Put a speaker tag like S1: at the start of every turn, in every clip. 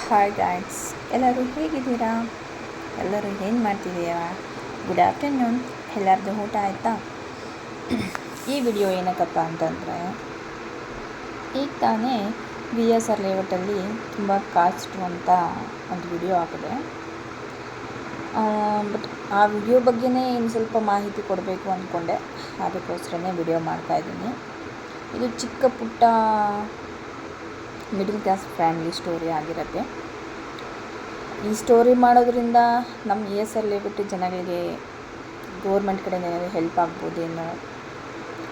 S1: Hi guys, ಎಲ್ಲರೂ ಹೇಗಿದ್ದೀರಾ? ಎಲ್ಲರೂ ಏನು ಮಾಡ್ತಿದ್ದೀರಾ? Good afternoon. ಎಲ್ಲರದ್ದು ಊಟ ಆಯಿತಾ? ಈ ವಿಡಿಯೋ ಏನಕ್ಕಪ್ಪ ಅಂತಂದರೆ, ಈಗ ತಾನೇ VSR ಲೇಔಟಲ್ಲಿ ತುಂಬ ಕಾಸ್ಟು ಅಂತ ಒಂದು ವಿಡಿಯೋ ಹಾಕಿದೆ. ಬಟ್ ಆ ವಿಡಿಯೋ ಬಗ್ಗೆನೇ ಇನ್ನು ಸ್ವಲ್ಪ ಮಾಹಿತಿ ಕೊಡಬೇಕು ಅಂದ್ಕೊಂಡೆ. ಅದಕ್ಕೋಸ್ಕರನೇ ವಿಡಿಯೋ ಮಾಡ್ತಾಯಿದ್ದೀನಿ. ಇದು ಚಿಕ್ಕ ಪುಟ್ಟ ಮಿಡಲ್ ಕ್ಲಾಸ್ ಫ್ಯಾಮಿಲಿ ಸ್ಟೋರಿ ಆಗಿರುತ್ತೆ. ಈ ಸ್ಟೋರಿ ಮಾಡೋದ್ರಿಂದ ನಮ್ಮ VSR ಲೇಔಟ್ ಜನಗಳಿಗೆ ಗೌರ್ಮೆಂಟ್ ಕಡೆಯಿಂದ ಏನಾದರೂ ಹೆಲ್ಪ್ ಆಗ್ಬೋದೇನೋ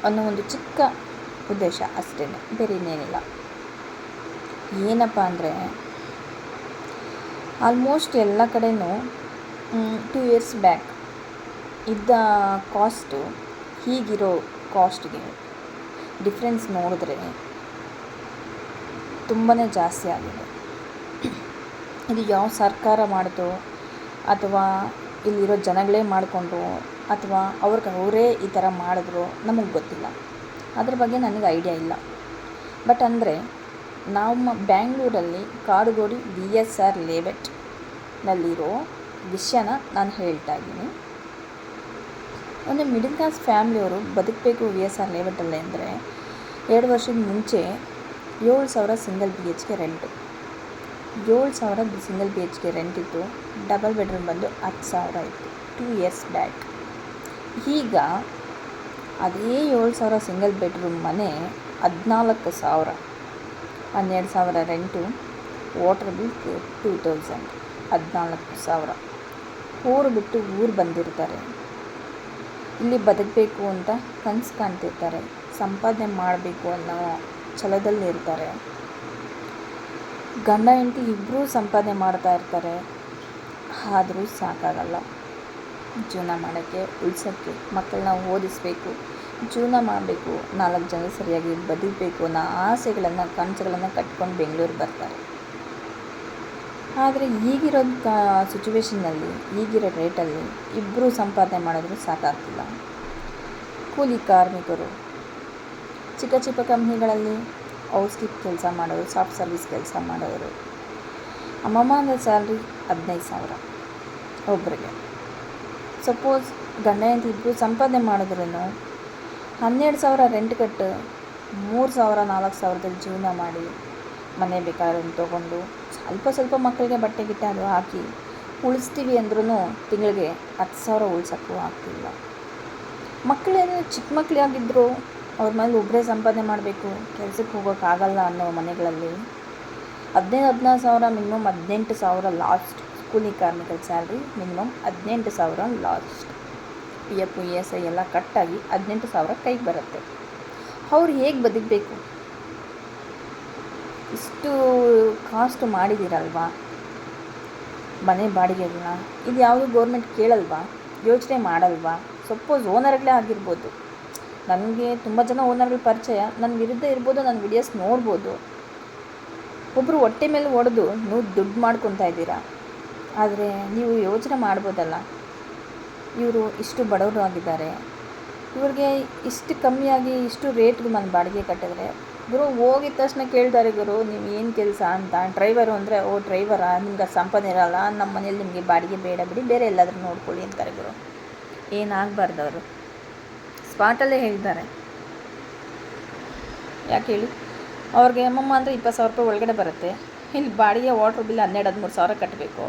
S1: ಅನ್ನೋ ಒಂದು ಚಿಕ್ಕ ಉದ್ದೇಶ ಅಷ್ಟೇ, ಬೇರೆ ಇನ್ನೇನಿಲ್ಲ. ಏನಪ್ಪ ಅಂದರೆ, ಆಲ್ಮೋಸ್ಟ್ ಎಲ್ಲ ಕಡೆಯೂ 2 years ಬ್ಯಾಕ್ ಇದ್ದ ಕಾಸ್ಟು ಹೀಗಿರೋ ಕಾಸ್ಟ್ಗೆ ಡಿಫ್ರೆನ್ಸ್ ನೋಡಿದ್ರೆ ತುಂಬಾ ಜಾಸ್ತಿ ಆಗಿದೆ. ಇದು ಯಾವ ಸರ್ಕಾರ ಮಾಡಿದೋ ಅಥವಾ ಇಲ್ಲಿರೋ ಜನಗಳೇ ಮಾಡಿಕೊಂಡು ಅಥವಾ ಅವರೇ ಈ ಥರ ಮಾಡಿದ್ರು ನಮಗೆ ಗೊತ್ತಿಲ್ಲ. ಅದ್ರ ಬಗ್ಗೆ ನನಗೆ ಐಡಿಯಾ ಇಲ್ಲ. ಬಟ್ ಅಂದರೆ ನಮ್ಮ ಬ್ಯಾಂಗ್ಳೂರಲ್ಲಿ ಕಾಡುಗೋಡಿ VSR ಲೇಔಟ್ನಲ್ಲಿರೋ ವಿಷಯನ ನಾನು ಹೇಳ್ತಾ ಇದ್ದೀನಿ. ಒಂದು ಮಿಡಲ್ ಕ್ಲಾಸ್ ಫ್ಯಾಮ್ಲಿಯವರು ಬದುಕಬೇಕು VSR ಲೇಔಟಲ್ಲೇ ಅಂದರೆ 2 ವರ್ಷದ ಮುಂಚೆ 7,000 single BHK rent, 7,000 single BHK rent ಇತ್ತು. ಡಬಲ್ ಬೆಡ್ರೂಮ್ ಬಂದು 10,000 ಇತ್ತು 2 years ಬ್ಯಾಕ್. ಈಗ ಅದೇ 7,000 ಸಿಂಗಲ್ ಬೆಡ್ರೂಮ್ ಮನೆ 14,000, 12,000 ರೆಂಟು, ವಾಟರ್ ಬಿಲ್ 2,000, 14,000. ಊರು ಬಿಟ್ಟು ಊರು ಬಂದಿರ್ತಾರೆ. ಇಲ್ಲಿ ಬದುಕಬೇಕು ಅಂತ ಕನಸು ಕಾಣ್ತಿರ್ತಾರೆ, ಸಂಪಾದನೆ ಮಾಡಬೇಕು ಅನ್ನೋ ಛಲದಲ್ಲಿರ್ತಾರೆ. ಗಂಡ ಹೆಂಡತಿ ಇಬ್ಬರೂ ಸಂಪಾದನೆ ಮಾಡ್ತಾ ಇರ್ತಾರೆ. ಆದರೂ ಸಾಕಾಗಲ್ಲ ಜೀವನ ಮಾಡೋಕ್ಕೆ, ಉಳ್ಸೋಕ್ಕೆ. ಮಕ್ಕಳನ್ನ ಓದಿಸ್ಬೇಕು, ಜೀವನ ಮಾಡಬೇಕು, 4 ಜನ ಸರಿಯಾಗಿ ಬದುಕಬೇಕು ಅನ್ನೋ ಆಸೆಗಳನ್ನು ಕನಸುಗಳನ್ನು ಕಟ್ಕೊಂಡು ಬೆಂಗಳೂರಿಗೆ ಬರ್ತಾರೆ. ಆದರೆ ಈಗಿರೋ ಸಿಚುವೇಷನ್ನಲ್ಲಿ, ಈಗಿರೋ ರೇಟಲ್ಲಿ ಇಬ್ಬರೂ ಸಂಪಾದನೆ ಮಾಡಿದ್ರು ಸಾಕಾಗ್ತಿಲ್ಲ. ಕೂಲಿ ಕಾರ್ಮಿಕರು ಚಿಕ್ಕ ಚಿಕ್ಕ ಕಂಪ್ನಿಗಳಲ್ಲಿ ಹೌಸ್ ಕೀಪ್ ಕೆಲಸ ಮಾಡೋರು, ಸಾಫ್ಟ್ ಸರ್ವಿಸ್ ಕೆಲಸ ಮಾಡೋರು, ಅಮ್ಮಮ್ಮನ ಸ್ಯಾಲ್ರಿ 15,000 ಒಬ್ಬರಿಗೆ. ಸಪೋಸ್ ಗಂಡ ಹೆಂಡತಿ ಇಬ್ಬರು ಸಂಪಾದನೆ ಮಾಡಿದ್ರೂ 12,000 ರೆಂಟ್ ಕಟ್ಟು 3,000 4,000ದಲ್ಲಿ ಜೀವನ ಮಾಡಿ, ಮನೆ ಬೇಕಾದ್ರೆ ತೊಗೊಂಡು ಸ್ವಲ್ಪ ಮಕ್ಕಳಿಗೆ ಬಟ್ಟೆ ಗಿಟ್ಟೆ ಅದು ಹಾಕಿ ಉಳಿಸ್ತೀವಿ ಅಂದ್ರೂ ತಿಂಗಳಿಗೆ 10,000 ಉಳ್ಸೋಕ್ಕೂ ಆಗ್ತಿಲ್ಲ. ಮಕ್ಕಳೇನು ಚಿಕ್ಕ ಮಕ್ಕಳಾಗಿದ್ದರು, ಅವ್ರ ಮೇಲೆ ಒಬ್ಬರೇ ಸಂಪಾದನೆ ಮಾಡಬೇಕು, ಕೆಲಸಕ್ಕೆ ಹೋಗೋಕ್ಕಾಗಲ್ಲ ಅನ್ನೋ ಮನೆಗಳಲ್ಲಿ 15,000 ಮಿನಿಮಮ್ 18,000 ಲಾಸ್ಟ್. ಕೂಲಿ ಕಾರ್ಮಿಕರ salary minimum 18,000 last. PF ESI ಎಲ್ಲ ಕಟ್ಟಾಗಿ 18,000 ಕೈಗೆ ಬರುತ್ತೆ. ಅವ್ರು ಹೇಗೆ ಬದುಕಬೇಕು? ಇಷ್ಟು ಕಾಸ್ಟ್ ಮಾಡಿದ್ದೀರಲ್ವಾ ಮನೆ ಬಾಡಿಗೆಗಳನ್ನ, ಇದು ಯಾವುದು ಗೌರ್ಮೆಂಟ್ ಕೇಳಲ್ವಾ? ಯೋಚನೆ ಮಾಡಲ್ವಾ? ಸಪೋಸ್ ಓನರ್ಗಳೇ ಆಗಿರ್ಬೋದು. ನನಗೆ ತುಂಬ ಜನ ಓನರ್ಗಳ ಪರಿಚಯ, ನನ್ನ ವಿರುದ್ಧ ಇರ್ಬೋದು, ನನ್ನ ವಿಡಿಯೋಸ್ ನೋಡ್ಬೋದು. ಒಬ್ಬರು ಹೊಟ್ಟೆ ಮೇಲೆ ಹೊಡೆದು ನೀವು ದುಡ್ಡು ಮಾಡ್ಕೊತಾ ಇದ್ದೀರಾ. ಆದರೆ ನೀವು ಯೋಚನೆ ಮಾಡ್ಬೋದಲ್ಲ, ಇವರು ಇಷ್ಟು ಬಡವರು ಆಗಿದ್ದಾರೆ, ಇವ್ರಿಗೆ ಇಷ್ಟು ಕಮ್ಮಿಯಾಗಿ ಇಷ್ಟು ರೇಟ್ಗೆ ನಾನು ಬಾಡಿಗೆ ಕಟ್ಟಿದ್ರೆ ಗುರು ಹೋಗಿದ ತಕ್ಷಣ ಕೇಳ್ತಾರೆ, ಗುರು ನೀವು ಏನು ಕೆಲಸ ಅಂತ. ಡ್ರೈವರು ಅಂದರೆ, ಓ ಡ್ರೈವರಾ, ನಿಮ್ಗೆ ಸಂಪಾದನೆ ಇರಲ್ಲ, ನಮ್ಮ ಮನೇಲಿ ನಿಮಗೆ ಬಾಡಿಗೆ ಬೇಡ ಬಿಡಿ, ಬೇರೆ ಎಲ್ಲಾದರೂ ನೋಡ್ಕೊಳ್ಳಿ ಅಂತಾರೆ. ಗುರು ಏನಾಗಬಾರ್ದು, ಅವರು ಸ್ಪಾಟಲ್ಲೇ ಹೇಳ್ತಾರೆ. ಯಾಕೆ ಹೇಳಿ? ಅವ್ರಿಗೆ ಅಮ್ಮಮ್ಮ ಅಂದರೆ 20,000 ರೂಪಾಯಿ ಒಳಗಡೆ ಬರುತ್ತೆ. ಇಲ್ಲಿ ಬಾಡಿಗೆ ವಾಟ್ರ್ ಬಿಲ್ 12,000-13,000 ಕಟ್ಟಬೇಕು.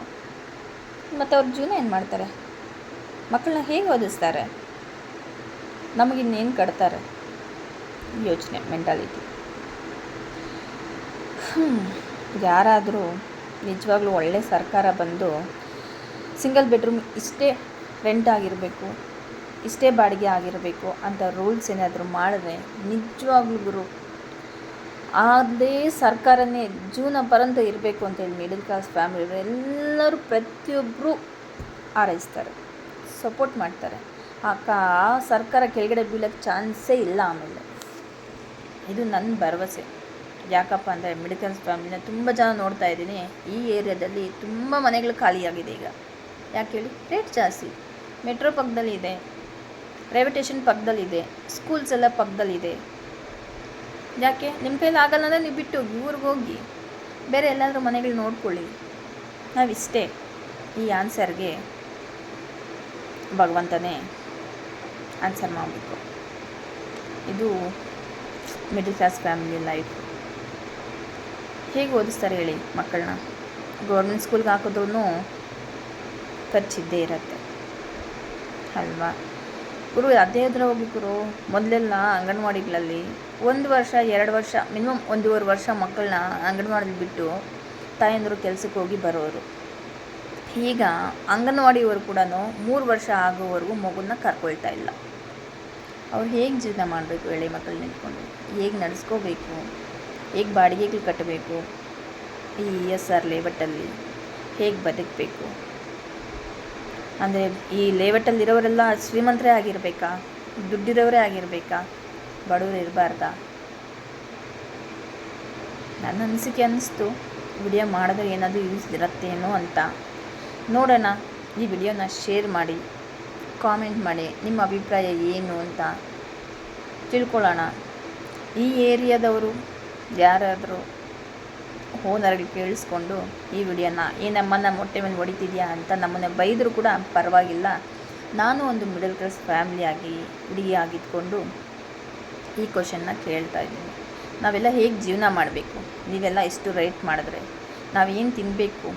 S1: ಮತ್ತು ಅವ್ರ ಜೀವನ ಏನು ಮಾಡ್ತಾರೆ? ಮಕ್ಕಳನ್ನ ಹೇಗೆ ಓದಿಸ್ತಾರೆ? ನಮಗಿನ್ನೇನು ಕಟ್ತಾರೆ? ಯೋಚನೆ, ಮೆಂಟಾಲಿಟಿ. ಯಾರಾದರೂ ನಿಜವಾಗ್ಲೂ ಒಳ್ಳೆ ಸರ್ಕಾರ ಬಂದು ಸಿಂಗಲ್ ಬೆಡ್ರೂಮ್ ಇಷ್ಟೇ ರೆಂಟ್ ಆಗಿರಬೇಕು, ಇಷ್ಟೇ ಬಾಡಿಗೆ ಆಗಿರಬೇಕು ಅಂತ ರೂಲ್ಸ್ ಏನಾದರೂ ಮಾಡಿದ್ರೆ ನಿಜವಾಗ್ಲೂ ಗುರು ಅದೇ ಸರ್ಕಾರನೇ ಜೀವನ ಪರಂತ ಇರಬೇಕು ಅಂತೇಳಿ ಮಿಡಲ್ ಕ್ಲಾಸ್ ಫ್ಯಾಮಿಲಿ ಎಲ್ಲರೂ ಪ್ರತಿಯೊಬ್ಬರು ಹಾರೈಸ್ತಾರೆ, ಸಪೋರ್ಟ್ ಮಾಡ್ತಾರೆ. ಆ ಸರ್ಕಾರ ಕೆಳಗಡೆ ಬೀಳೋಕ್ಕೆ ಚಾನ್ಸೇ ಇಲ್ಲ. ಆಮೇಲೆ ಇದು ನನ್ನ ಭರವಸೆ. ಯಾಕಪ್ಪ ಅಂದರೆ ಮಿಡಲ್ ಕ್ಲಾಸ್ ಫ್ಯಾಮಿಲಿನ ತುಂಬ ಜನ ನೋಡ್ತಾ ಇದ್ದೀನಿ. ಈ ಏರಿಯಾದಲ್ಲಿ ತುಂಬ ಮನೆಗಳು ಖಾಲಿಯಾಗಿದೆ ಈಗ. ಯಾಕೆ ಹೇಳಿ? ರೇಟ್ ಜಾಸ್ತಿ. ಮೆಟ್ರೋ ಪಕ್ಕದಲ್ಲಿ ಇದೆ, ರೈಲ್ವೆ ಸ್ಟೇಷನ್ ಪಕ್ಕದಲ್ಲಿದೆ, ಸ್ಕೂಲ್ಸ್ ಎಲ್ಲ ಪಕ್ಕದಲ್ಲಿದೆ. ಯಾಕೆ ನಿಮ್ಮ ಕೈಲಿ ಆಗಲ್ಲ ಅಂದರೆ ನೀವು ಬಿಟ್ಟು ಊರಿಗೆ ಹೋಗಿ. ಬೇರೆ ಎಲ್ಲಾದರೂ ಮನೆಗಳು ನೋಡ್ಕೊಳ್ಳಿ. ನಾವಿಷ್ಟೇ. ಈ ಆನ್ಸರ್ಗೆ ಭಗವಂತನೇ ಆನ್ಸರ್ ಮಾಡಬೇಕು. ಇದು ಮಿಡಲ್ ಕ್ಲಾಸ್ ಫ್ಯಾಮಿಲಿ ಲೈಫ್. ಹೇಗೆ ಓದಿಸ್ತಾರೆ ಹೇಳಿ ಮಕ್ಕಳನ್ನ? ಗೌರ್ಮೆಂಟ್ ಸ್ಕೂಲ್ಗೆ ಹಾಕಿದ್ರೂ ಖರ್ಚಿದ್ದೇ ಇರುತ್ತೆ ಅಲ್ವಾ ಗುರು? ಅದೇ ಹತ್ರ ಹೋಗಿ ಗುರು. ಮೊದಲೆಲ್ಲ ಅಂಗನವಾಡಿಗಳಲ್ಲಿ 1 ವರ್ಷ 2 ವರ್ಷ ಮಿನಿಮಮ್ 1.5 ವರ್ಷ ಮಕ್ಕಳನ್ನ ಅಂಗನವಾಡಿಲಿ ಬಿಟ್ಟು ತಾಯಂದಿರು ಕೆಲಸಕ್ಕೆ ಹೋಗಿ ಬರೋರು. ಈಗ ಅಂಗನವಾಡಿಯವರು ಕೂಡ 3 ವರ್ಷ ಆಗೋವರೆಗೂ ಮಗುನ ಕರ್ಕೊಳ್ತಾ ಇಲ್ಲ. ಅವ್ರು ಹೇಗೆ ಜೀವನ ಮಾಡಬೇಕು ಹೇಳಿ? ಮಕ್ಕಳನ್ನ ನಿಂತ್ಕೊಂಡು ಹೇಗೆ ನಡೆಸ್ಕೋಬೇಕು? ಹೇಗೆ ಬಾಡಿಗೆಗಳು ಕಟ್ಟಬೇಕು? ಈ ESR ಲೇಔಟಲ್ಲಿ ಹೇಗೆ ಬದುಕಬೇಕು? ಅಂದರೆ ಈ ಲೇಔಟಲ್ಲಿರೋರೆಲ್ಲ ಶ್ರೀಮಂತರೇ ಆಗಿರಬೇಕಾ? ದುಡ್ಡಿರೋರೇ ಆಗಿರಬೇಕಾ? ಬಡವರು ಇರಬಾರ್ದಾ? ನನ್ನ ಅನಿಸಿಕೆ ಅನ್ನಿಸ್ತು, ವಿಡಿಯೋ ಮಾಡಿದ್ರೆ ಏನಾದರೂ ಯೂಸ್ ಇರುತ್ತೇನೋ ಅಂತ. ನೋಡೋಣ. ಈ ವಿಡಿಯೋನ ಶೇರ್ ಮಾಡಿ, ಕಾಮೆಂಟ್ ಮಾಡಿ, ನಿಮ್ಮ ಅಭಿಪ್ರಾಯ ಏನು ಅಂತ ತಿಳ್ಕೊಳ್ಳೋಣ. ಈ ಏರಿಯಾದವರು ಯಾರಾದರೂ ಓನರ್ಗಳು ಕೇಳಿಸ್ಕೊಂಡು ಈ ವಿಡಿಯೋನ ನಮ್ಮನ್ನು ಮೊಟ್ಟೆ ಮೇಲೆ ಹೊಡಿತಿದ್ಯಾ ಅಂತ ನಮ್ಮನ್ನು ಬೈದರೂ ಕೂಡ ಪರವಾಗಿಲ್ಲ. ನಾನು ಒಂದು ಮಿಡಲ್ ಕ್ಲಾಸ್ ಫ್ಯಾಮಿಲಿಯಾಗಿ ಹುಡುಗಿಯಾಗಿದ್ಕೊಂಡು ಈ ಕ್ವಶನ್ನ ಕೇಳ್ತಾ ಇದ್ದೀನಿ. ನಾವೆಲ್ಲ ಹೇಗೆ ಜೀವನ ಮಾಡಬೇಕು? ನೀವೆಲ್ಲ ಎಷ್ಟು ರೇಟ್ ಮಾಡಿದ್ರೆ ನಾವೇನು ತಿನ್ನಬೇಕು?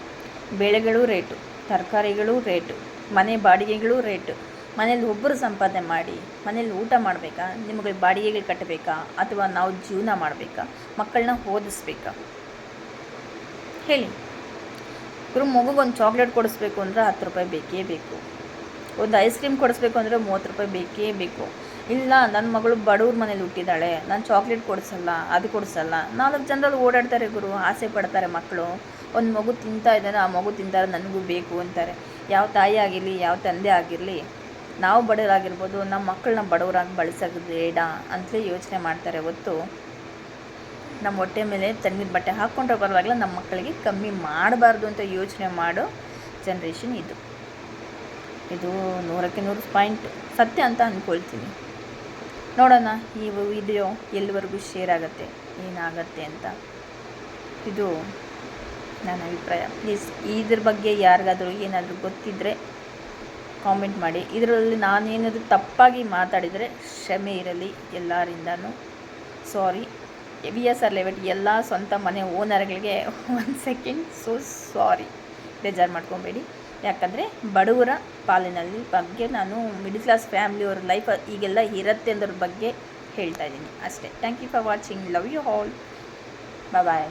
S1: ಬೇಳೆಗಳು ರೇಟು, ತರಕಾರಿಗಳು ರೇಟು, ಮನೆ ಬಾಡಿಗೆಗಳು ರೇಟು. ಮನೇಲಿ ಒಬ್ಬರು ಸಂಪಾದನೆ ಮಾಡಿ ಮನೇಲಿ ಊಟ ಮಾಡಬೇಕಾ? ನಿಮಗೆ ಬಾಡಿಗೆಗಳು ಕಟ್ಟಬೇಕಾ? ಅಥವಾ ನಾವು ಜೀವನ ಮಾಡಬೇಕಾ? ಮಕ್ಕಳನ್ನ ಓದಿಸ್ಬೇಕಾ ಹೇಳಿ? ಗುರು, ಮಗುಗೊಂದು ಚಾಕ್ಲೇಟ್ ಕೊಡಿಸ್ಬೇಕು ಅಂದರೆ 10 ರೂಪಾಯಿ ಬೇಕೇ ಬೇಕು. ಒಂದು ಐಸ್ ಕ್ರೀಮ್ ಕೊಡಿಸ್ಬೇಕು ಅಂದರೆ 30 ರೂಪಾಯಿ ಬೇಕೇ ಬೇಕು. ಇಲ್ಲ, ನನ್ನ ಮಗಳು ಬಡವ್ರ ಮನೇಲಿ ಹುಟ್ಟಿದ್ದಾಳೆ, ನಾನು ಚಾಕ್ಲೇಟ್ ಕೊಡಿಸಲ್ಲ, ಅದು ಕೊಡಿಸಲ್ಲ. 4 ಜನರಲ್ಲಿ ಓಡಾಡ್ತಾರೆ ಗುರು, ಆಸೆ ಪಡ್ತಾರೆ ಮಕ್ಕಳು. ಒಂದು ಮಗು ತಿಂತಾ ಇದ್ದಾರೆ, ಆ ಮಗು ತಿಂತಾರೆ, ನನಗೂ ಬೇಕು ಅಂತಾರೆ. ಯಾವ ತಾಯಿ ಆಗಿರಲಿ, ಯಾವ ತಂದೆ ಆಗಿರಲಿ, ನಾವು ಬಡವರಾಗಿರ್ಬೋದು, ನಮ್ಮ ಮಕ್ಕಳನ್ನ ಬಡವರಾಗಿ ಬಳಸೋದು ಬೇಡ ಅಂತಲೇ ಯೋಚನೆ ಮಾಡ್ತಾರೆ ಹೊತ್ತು ನಮ್ಮ ಹೊಟ್ಟೆ ಮೇಲೆ ತಣ್ಣೀರು ಬಟ್ಟೆ ಹಾಕ್ಕೊಂಡ್ರೆ ಪರವಾಗಿಲ್ಲ, ನಮ್ಮ ಮಕ್ಕಳಿಗೆ ಕಮ್ಮಿ ಮಾಡಬಾರ್ದು ಅಂತ ಯೋಚನೆ ಮಾಡೋ ಜನ್ರೇಷನ್ ಇದು. 100ಕ್ಕೆ 100 ಪಾಯಿಂಟ್ ಸತ್ಯ ಅಂತ ಅಂದ್ಕೊಳ್ತೀನಿ. ನೋಡೋಣ ಈ ವಿಡಿಯೋ ಎಲ್ಲಿವರೆಗೂ ಶೇರ್ ಆಗುತ್ತೆ, ಏನಾಗತ್ತೆ ಅಂತ. ಇದು ನನ್ನ ಅಭಿಪ್ರಾಯ. ಪ್ಲೀಸ್ ಇದ್ರ ಬಗ್ಗೆ ಯಾರಿಗಾದರೂ ಏನಾದರೂ ಗೊತ್ತಿದ್ದರೆ ಕಾಮೆಂಟ್ ಮಾಡಿ. ಇದರಲ್ಲಿ ನಾನೇನಾದರೂ ತಪ್ಪಾಗಿ ಮಾತಾಡಿದರೆ ಕ್ಷಮೆ ಇರಲಿ ಎಲ್ಲರಿಂದನೂ. ಸಾರಿ. ESR ಲೇಔಟ್ ಎಲ್ಲ ಸ್ವಂತ ಮನೆ ಓನರ್ಗಳಿಗೆ 1 ಸೆಕೆಂಡ್ ಸಾರಿ. ಬೇಜಾರು ಮಾಡ್ಕೊಬೇಡಿ. ಯಾಕಂದರೆ ಬಡವರ ಪಾಲಿನಲ್ಲಿ ಬಗ್ಗೆ ನಾನು ಮಿಡಲ್ ಕ್ಲಾಸ್ ಫ್ಯಾಮಿಲಿಯವ್ರ ಲೈಫ್ ಈಗೆಲ್ಲ ಇರುತ್ತೆ ಅನ್ನೋದ್ರ ಬಗ್ಗೆ ಹೇಳ್ತಾ ಇದ್ದೀನಿ ಅಷ್ಟೇ. Thank you for watching. Love you all. Bye.